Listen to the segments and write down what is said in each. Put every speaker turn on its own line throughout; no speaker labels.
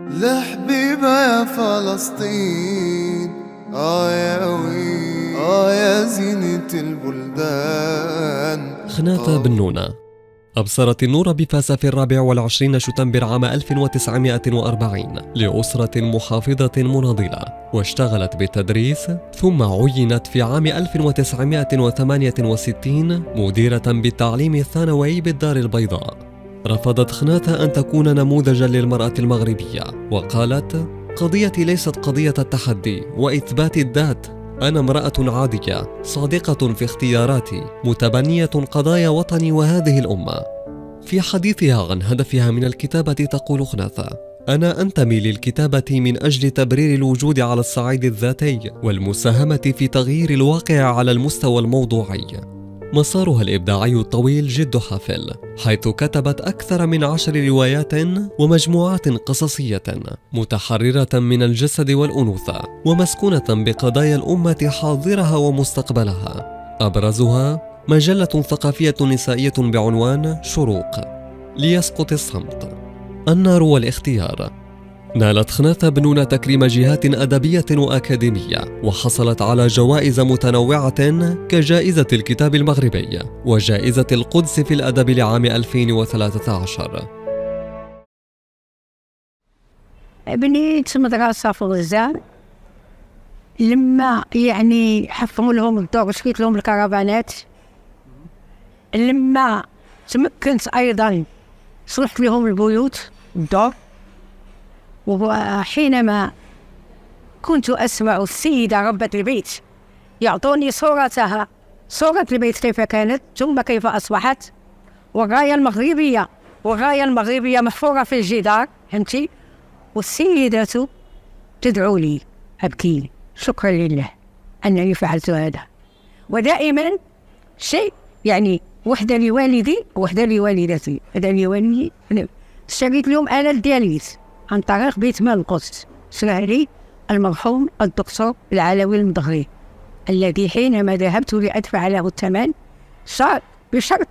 لحبيبة يا فلسطين، يا وين، يا زينة البلدان.
خناثة بن نونة أبصرت النور بفاس في 24 شتنبر عام 1940 لأسرة محافظة مناضلة، واشتغلت بالتدريس، ثم عينت في عام 1968 مديرة بالتعليم الثانوي بالدار البيضاء. رفضت خناثة أن تكون نموذجا للمرأة المغربية، وقالت: قضيتي ليست قضية التحدي وإثبات الذات، أنا امرأة عادية صادقة في اختياراتي، متبنية قضايا وطني وهذه الأمة. في حديثها عن هدفها من الكتابة تقول خناثة: أنا أنتمي للكتابة من أجل تبرير الوجود على الصعيد الذاتي والمساهمة في تغيير الواقع على المستوى الموضوعي. مسارها الإبداعي الطويل جد حافل، حيث كتبت أكثر من 10 روايات ومجموعات قصصية متحررة من الجسد والأنوثة، ومسكونة بقضايا الأمة حاضرها ومستقبلها. أبرزها مجلة ثقافية نسائية بعنوان شروق، ليسقط الصمت، النار والاختيار. نالت خناثة بن نونة تكريم جهات أدبية وأكاديمية، وحصلت على جوائز متنوعة كجائزة الكتاب المغربي وجائزة القدس في الأدب لعام 2013.
بنيت مدرسة في غزة، لما حفظوا لهم الدور وشريت لهم الكرفانات، لما تمكنت أيضا صلحت لهم البيوت الدور. وحينما كنت أسمع السيدة ربة البيت يعطوني صورتها، صورة البيت كيف كانت ثم كيف أصبحت، والراية المغربية محفورة في الجدار، فهمتي؟ والسيدة تدعو لي، أبكي شكرا لله أنني فعلت هذا. ودائما شيء وحدة لوالدي وحدة لوالدتي، هذا لوالدي. اشتريت لهم آلة دياليز عن طريق بيت مال القدس، شرح لي المرحوم الدكتور العلوي المدغري، الذي حينما ذهبت لأدفع له الثمن صار بشرط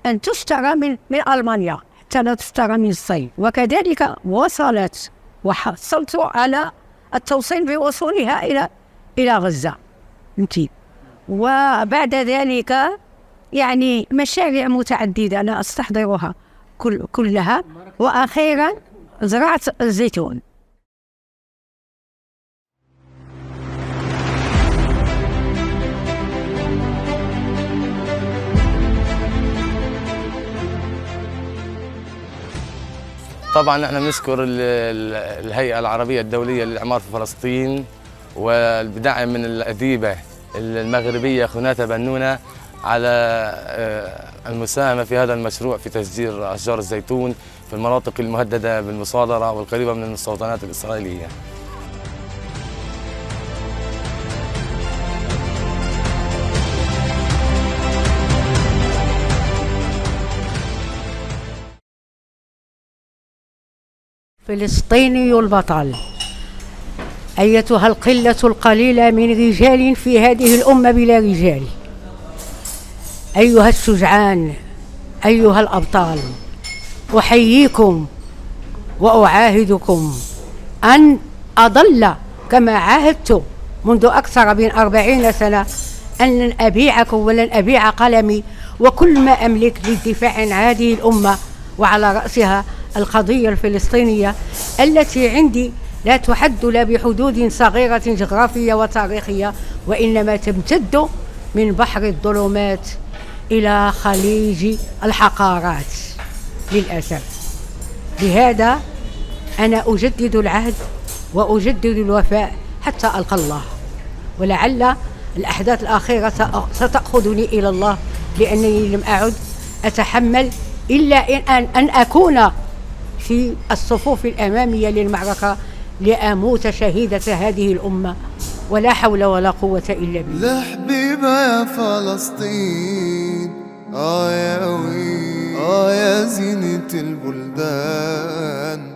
أن تشترى من ألمانيا حتى لا تشترى من الصين. وكذلك وصلت وحصلت على التوصيل بوصولها إلى غزة، فهمتي؟ وبعد ذلك مشاريع متعددة لا أستحضرها كلها، وأخيرا زراعة الزيتون.
طبعا نحن بنشكر الهيئة العربية الدولية للإعمار في فلسطين، والبدعم من الأديبة المغربية خناثة بن نونة على المساهمة في هذا المشروع في تشجير أشجار الزيتون في المناطق المهددة بالمصادرة والقريبة من المستوطنات الإسرائيلية.
فلسطيني البطل، أيتها القلة القليلة من رجال في هذه الأمة بلا رجال، أيها الشجعان، أيها الأبطال، أحييكم وأعاهدكم أن أظل كما عاهدت منذ أكثر من 40 سنة أن لن أبيعكم ولن أبيع قلمي وكل ما أملك للدفاع عن هذه الأمة، وعلى رأسها القضية الفلسطينية التي عندي لا تحد لا بحدود صغيرة جغرافية وتاريخية، وإنما تمتد من بحر الظلمات إلى خليج الحقارات للأسف. لهذا أنا أجدد العهد وأجدد الوفاء حتى ألقى الله، ولعل الأحداث الأخيرة ستأخذني إلى الله، لأنني لم أعد أتحمل إلا أن أكون في الصفوف الأمامية للمعركة لأموت شهيدة هذه الأمة، ولا حول ولا قوة إلا بالله.
لحبيبة يا فلسطين، يا وين، يا زينة البلدان.